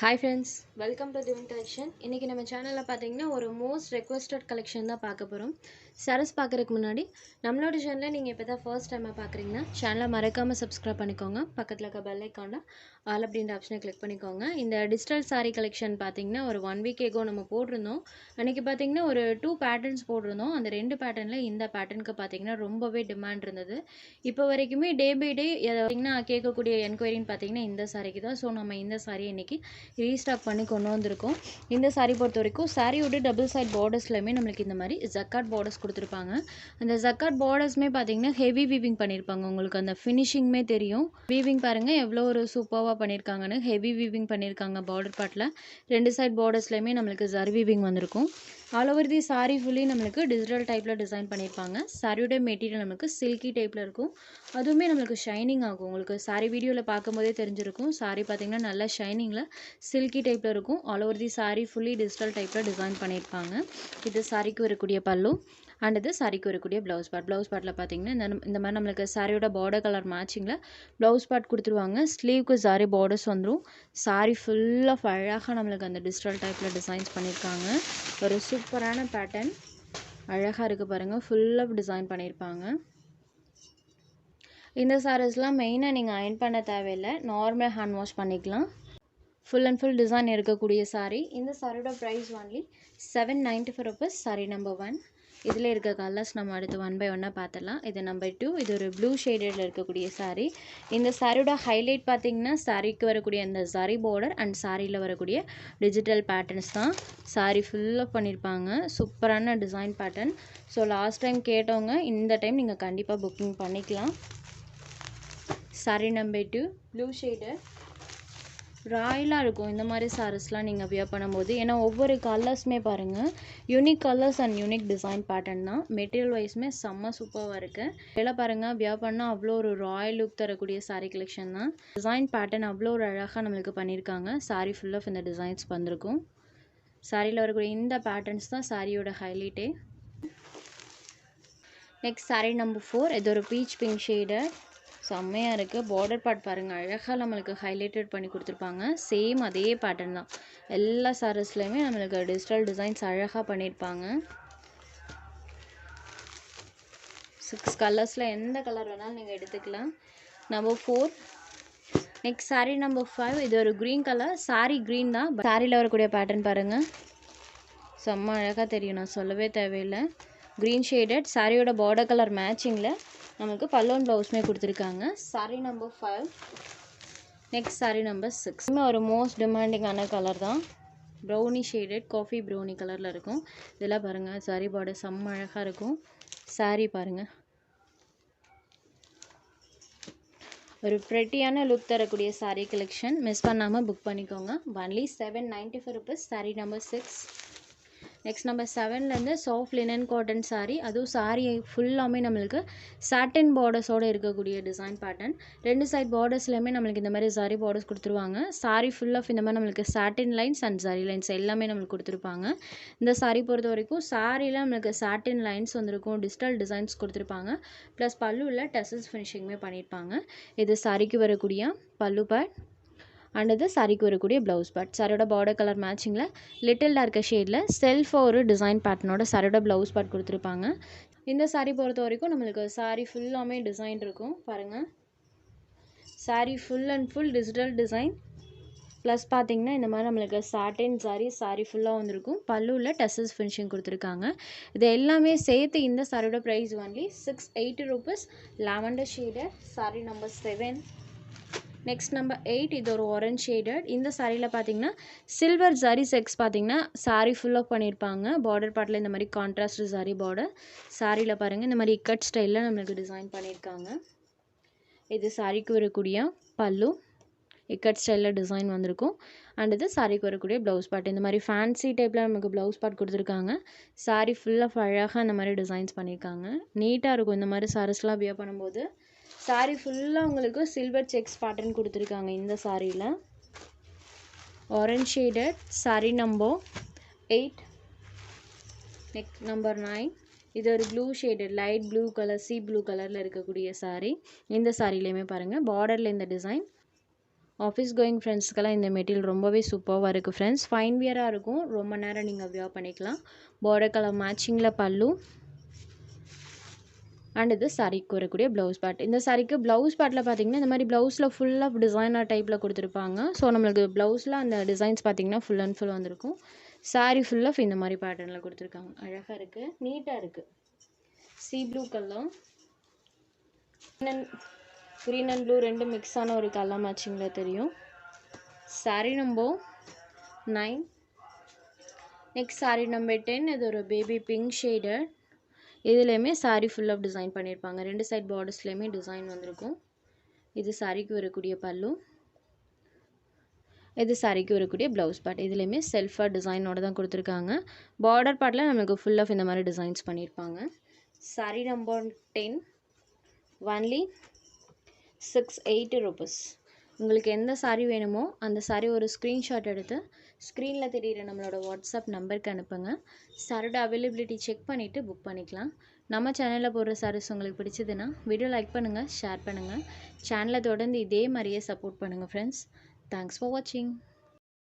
Hi friends, welcome to Divine Collection. இன்னைக்கு நம்ம சேனல்ல பாத்தீங்கன்னா ஒரு மோஸ்ட் ரெக்வெஸ்டட் கலெக்ஷன் தான் பார்க்க போறோம். சாரீஸ் பார்க்கறதுக்கு முன்னாடி நம்மளோட சேனலை நீங்க இப்பதான் ஃபர்ஸ்ட் டைமா பார்க்கறீங்கன்னா சேனலை மறக்காம சப்ஸ்கிரைப் பண்ணிக்கோங்க. பக்கத்துல இருக்க பெல் ஐகான்ல ஆல் அப்படின்ற ஆப்ஷனை கிளிக் பண்ணிக்கோங்க. இந்த டிஜிட்டல் சாரி கலெக்ஷன் பாத்தீங்கன்னா ஒரு 1 வீக் ஏகோ நம்ம போட்டிருந்தோம். அன்னைக்கு பாத்தீங்கன்னா ஒரு 2 பேட்டர்ன்ஸ் போட்டிருந்தோம். அந்த 2 பேட்டர்ன்ல இந்த பேட்டர்னுக்கு பாத்தீங்கன்னா ரொம்பவே டிமாண்ட் இருந்தது. இப்போ வரைக்குமே டே பை டே பாத்தீங்கன்னா கேட்கக்கூடிய என்கொயரின்னு பாத்தீங்கன்னா இந்த சாரிக்கு தான். ஸோ நம்ம இந்த சாரி இன்னைக்கு ரீஸ்டாக் பண்ணி கொண்டு வந்திருக்கோம். இந்த சாரி பொறுத்த வரைக்கும் சாரியோட டபுள் சைட் பார்டர்ஸ்லையுமே நம்மளுக்கு இந்த மாதிரி ஜக்காட் பார்டர்ஸ் கொடுத்துருப்பாங்க. அந்த ஜக்காட் பார்டர்ஸ்மே பார்த்தீங்கன்னா ஹெவி வீவிங் பண்ணியிருப்பாங்க. உங்களுக்கு அந்த ஃபினிஷிங்குமே தெரியும். வீவிங் பாருங்கள் எவ்வளோ ஒரு சூப்பராக பண்ணியிருக்காங்கன்னு. ஹெவி வீவிங் பண்ணியிருக்காங்க பார்டர் பார்ட்டில். 2 சைட் பார்டர்ஸ்லையுமே நம்மளுக்கு ஜரி வீவிங் வந்திருக்கும். All over the sorry fully நம்மளுக்கு டிஜிட்டல் டைப்பில் டிசைன் பண்ணியிருப்பாங்க. சாரியோட மெட்டீரியல் நம்மளுக்கு சில்கி டைப்பில் இருக்கும். அதுவுமே நம்மளுக்கு ஷைனிங் ஆகும். உங்களுக்கு சாரி வீடியோவில் பார்க்கும்போதே தெரிஞ்சிருக்கும். சாரி பார்த்தீங்கன்னா நல்லா ஷைனிங்கில் சில்கி டைப்பில் இருக்கும். All over the sorry fully digital டைப்பில் டிசைன் பண்ணியிருப்பாங்க. இது சாரிக்கு வரக்கூடிய பல்லு அண்ட் இது சாரிக்கு வரக்கூடிய ப்ளவுஸ் பார்ட். ப்ளவுஸ் பார்ட்டில் பார்த்தீங்கன்னா இந்த மாதிரி நம்மளுக்கு சாரியோட பார்டர் கலர் மேட்சிங்கில் ப்ளவுஸ் பார்ட் கொடுத்துருவாங்க. ஸ்லீவ்க்கு சாரி பார்டர்ஸ் வந்துடும். சாரி ஃபுல்லாக அழகாக நம்மளுக்கு அந்த டிஜிட்டல் டைப்பில் டிசைன்ஸ் பண்ணியிருக்காங்க. ஒரு சூப்பரான பேட்டர்ன் அழகாக இருக்குது பாருங்கள். ஃபுல்லாக டிசைன் பண்ணியிருப்பாங்க. இந்த சாரீஸ்லாம் மெயினாக நீங்கள் அயர்ன் பண்ண தேவையில்லை. நார்மல் ஹேண்ட் வாஷ் பண்ணிக்கலாம். ஃபுல் அண்ட் ஃபுல் டிசைன் இருக்கக்கூடிய சாரீ. இந்த சாரியோட price only 795 rupees. Sari number 1. இதில் இருக்க கலர்ஸ் நம்ம அடுத்து 1 by 1 பார்த்துடலாம். இது நம்பர் 2. இது ஒரு ப்ளூ ஷேடடில் இருக்கக்கூடிய சாரீ. இந்த சாரியோட ஹைலைட் பார்த்தீங்கன்னா சாரிக்கு வரக்கூடிய அந்த ஜரி பார்டர் அண்ட் சாரியில் வரக்கூடிய டிஜிட்டல் பேட்டர்ன்ஸ் தான். சாரி ஃபுல்லாக பண்ணியிருப்பாங்க. சூப்பரான design pattern. So last time கேட்டவங்க இந்த டைம் நீங்கள் கண்டிப்பாக புக்கிங் பண்ணிக்கலாம். Sari number 2 blue shader. ராயலாக இருக்கும் இந்த மாதிரி சாரீஸ்லாம் நீங்கள் வியர் பண்ணும்போது. ஏன்னா ஒவ்வொரு கலர்ஸுமே பாருங்கள் unique colours and unique design pattern தான். மெட்டீரியல் வைஸுமே செம்ம சூப்பராக இருக்குது. இதெல்லாம் பாருங்கள் வியர் பண்ணால் அவ்வளோ ஒரு ராயல் லுக் தரக்கூடிய சாரீ கலெக்ஷன் தான். டிசைன் பேட்டர்ன் அவ்வளோ ஒரு அழகாக நம்மளுக்கு பண்ணியிருக்காங்க. சாரீ ஃபுல் ஆஃப் இந்த டிசைன்ஸ் வந்திருக்கும். சாரியில் வரக்கூடிய இந்த பேட்டர்ன்ஸ் தான் சாரியோட ஹைலைட்டே. Next sari number 4. இது ஒரு பீச் பிங்க் ஷேடர். செம்மையாக இருக்குது. பார்டர் பார்ட் பாருங்கள் அழகாக நம்மளுக்கு ஹைலைட்டட் பண்ணி கொடுத்துருப்பாங்க. சேம் அதே பேட்டர்ன் தான். எல்லா சாரீஸ்லையுமே நம்மளுக்கு டிஜிட்டல் டிசைன்ஸ் அழகாக பண்ணியிருப்பாங்க. 6 கலர்ஸில் எந்த கலர் வேணாலும் நீங்கள் எடுத்துக்கலாம். நம்பர் 4. Next sari number 5. இது ஒரு க்ரீன் கலர். சாரீ க்ரீன் தான். சாரியில் வரக்கூடிய பேட்டர்ன் பாருங்கள் செம்ம அழகாக தெரியும். நான் சொல்லவே தேவையில்லை. Green shaded. சாரியோட பார்டர் கலர் மேட்சிங்கில் நமக்கு பல்லோன் ப்ளவுஸ்மே கொடுத்துருக்காங்க. Sari number 5. Next sari number 6. ஒரு மோஸ்ட் டிமாண்டிங்கான கலர் தான். ப்ரௌனி ஷேடட் காஃபி ப்ரௌனி கலரில் இருக்கும். இதெல்லாம் பாருங்கள் சாரீ பார்டர் செம்ம அழகாக இருக்கும். சாரீ பாருங்கள் ஒரு ப்ரெட்டியான லுக் தரக்கூடிய சாரீ கலெக்ஷன். மிஸ் பண்ணாமல் புக் பண்ணிக்கோங்க. Only 795 rupees. Sari number 6. Next number 7லேருந்து சாஃப்ட் லினன் காட்டன் சாரீ. அதுவும் சாரீ ஃபுல்லாமே நம்மளுக்கு சாட்டின் பார்டர்ஸோடு இருக்கக்கூடிய டிசைன் பேட்டர்ன். 2 சைட் பார்டர்ஸ்லையுமே நம்மளுக்கு இந்த மாதிரி ஜரி பார்டர்ஸ் கொடுத்துருவாங்க. சாரீ ஃபுல் ஆஃப் இந்த மாதிரி நம்மளுக்கு சாட்டின் லைன்ஸ் அண்ட் ஜரி லைன்ஸ் எல்லாமே நம்மளுக்கு கொடுத்துருப்பாங்க. இந்த சாரீ பொறுத்த வரைக்கும் சாரியில் நம்மளுக்கு சாட்டின் லைன்ஸ் வந்திருக்கும். டிஜிட்டல் டிசைன்ஸ் கொடுத்துருப்பாங்க. ப்ளஸ் பல்லுவில் டெசல்ஸ் ஃபினிஷிங்குமே பண்ணியிருப்பாங்க. இது சாரிக்கு வரக்கூடிய பல்லு பார்ட் அண்ட் இது சாரிக்கு வரக்கூடிய ப்ளவுஸ் பார்ட். சாரியோட பார்டர் கலர் மேட்சிங்கில் லிட்டில் டார்க்கர் ஷேடில் செல்ஃபாக ஒரு டிசைன் பேட்டர்னோட சாரியோட ப்ளவுஸ் பார்ட் கொடுத்துருப்பாங்க. இந்த சாரீ பொறுத்த வரைக்கும் நம்மளுக்கு சாரீ ஃபுல்லாமே டிசைன் இருக்கும் பாருங்கள். Sari full and full digital design. Plus பார்த்தீங்கன்னா இந்த மாதிரி நம்மளுக்கு சாட்டின் சாரீ சாரீ ஃபுல்லாக வந்திருக்கும். பல்லுவில் டெசல்ஸ் ஃபினிஷிங் கொடுத்துருக்காங்க. இது எல்லாமே சேர்த்து இந்த சாரியோட price only 680 rupees. Lavender shader. Sari number 7. Next number 8. இது ஒரு ஆரஞ்ச் ஷேடட். இந்த சாரியில் பார்த்தீங்கன்னா சில்வர் ஜரி செக்ஸ் பார்த்தீங்கன்னா சாரீ ஃபுல்லாக பண்ணியிருப்பாங்க. பார்டர் பார்ட்டில் இந்த மாதிரி கான்ட்ராஸ்ட் ஜரி பார்டர். சாரியில் பாருங்கள் இந்த மாதிரி இக்கட் ஸ்டைலில் நம்மளுக்கு டிசைன் பண்ணியிருக்காங்க. இது சாரிக்கு வரக்கூடிய பல்லு இக்கட் ஸ்டைலில் டிசைன் வந்திருக்கும். அண்ட் இது சாரிக்கு வரக்கூடிய ப்ளவுஸ் பார்ட். இந்த மாதிரி ஃபேன்சி டைப்பில் நமக்கு ப்ளவுஸ் பார்ட் கொடுத்துருக்காங்க. சாரீ ஃபுல்லாக அழகாக இந்த மாதிரி டிசைன்ஸ் பண்ணியிருக்காங்க. நீட்டாக இருக்கும் இந்த மாதிரி சாரீஸ்லாம் வியர் பண்ணும்போது. சாரீ ஃபுல்லாக உங்களுக்கு சில்வர் செக்ஸ் பேட்டர்ன் கொடுத்துருக்காங்க. இந்த சாரியில் orange shaded. Sari number 8. Next number 9. இது ஒரு blue shaded light blue colour C blue கலரில் இருக்கக்கூடிய சாரீ. இந்த சாரிலையுமே பாருங்கள் பார்டரில் இந்த டிசைன் ஆஃபீஸ் கோயிங் ஃப்ரெண்ட்ஸ்க்கெல்லாம் இந்த மெட்டீரியல் ரொம்பவே சூப்பராக இருக்குது ஃப்ரெண்ட்ஸ். ஃபைன் வியராக இருக்கும், ரொம்ப நேரம் நீங்கள் வியர் பண்ணிக்கலாம். பார்டர் கலர் மேட்சிங்கில் பல்லு அண்ட் இது சாரிக்கு வரக்கூடிய ப்ளவுஸ் பார்ட். இந்த சாரிக்கு ப்ளவுஸ் பார்ட்டில் பார்த்தீங்கன்னா இந்த மாதிரி ப்ளவுஸில் ஃபுல்லாக டிசைனர் டைப்பில் கொடுத்துருப்பாங்க. ஸோ நம்மளுக்கு ப்ளவுஸில் அந்த டிசைன்ஸ் பார்த்தீங்கன்னா ஃபுல் அண்ட் ஃபுல் வந்திருக்கும். சாரி ஃபுல்லாக இந்த மாதிரி பேட்டர்னில் கொடுத்துருக்காங்க. அழகாக இருக்குது, நீட்டாக இருக்குது. Sea blue colour, green and blue ரெண்டு மிக்ஸ் ஆன ஒரு கலர் மேட்சிங்கில் தெரியும். Sari number 9. Next sari number 10. இது ஒரு பேபி பிங்க் ஷேடட். இதுலேயுமே சாரி ஃபுல்லாக டிசைன் பண்ணியிருப்பாங்க. ரெண்டு சைட் பார்டர்ஸ்லேயுமே டிசைன் வந்திருக்கும். இது சாரிக்கு வரக்கூடிய பல்லு, இது சாரிக்கு வரக்கூடிய ப்ளவுஸ் பார்ட். இதுலேயுமே செல்ஃபாக டிசைனோட தான் கொடுத்துருக்காங்க. பார்டர் பார்ட்டில் நம்மளுக்கு ஃபுல் ஆஃப் இந்த மாதிரி டிசைன்ஸ் பண்ணியிருப்பாங்க. Sorry number 10 only 680 rupees. உங்களுக்கு எந்த சாரி வேணுமோ அந்த சாரி ஒரு ஸ்க்ரீன்ஷாட் எடுத்து ஸ்க்ரீனில் தெரிகிற நம்மளோட வாட்ஸ்அப் நம்பருக்கு அனுப்புங்க. சாரோட அவைலபிலிட்டி செக் பண்ணிவிட்டு புக் பண்ணிக்கலாம். நம்ம சேனலில் போடுற சாரீஸ் உங்களுக்கு பிடிச்சதுன்னா வீடியோ லைக் பண்ணுங்கள், ஷேர் பண்ணுங்கள். சேனலை தொடர்ந்து இதே மாதிரியே சப்போர்ட் பண்ணுங்கள் ஃப்ரெண்ட்ஸ். தேங்க்ஸ் ஃபார் வாட்சிங்.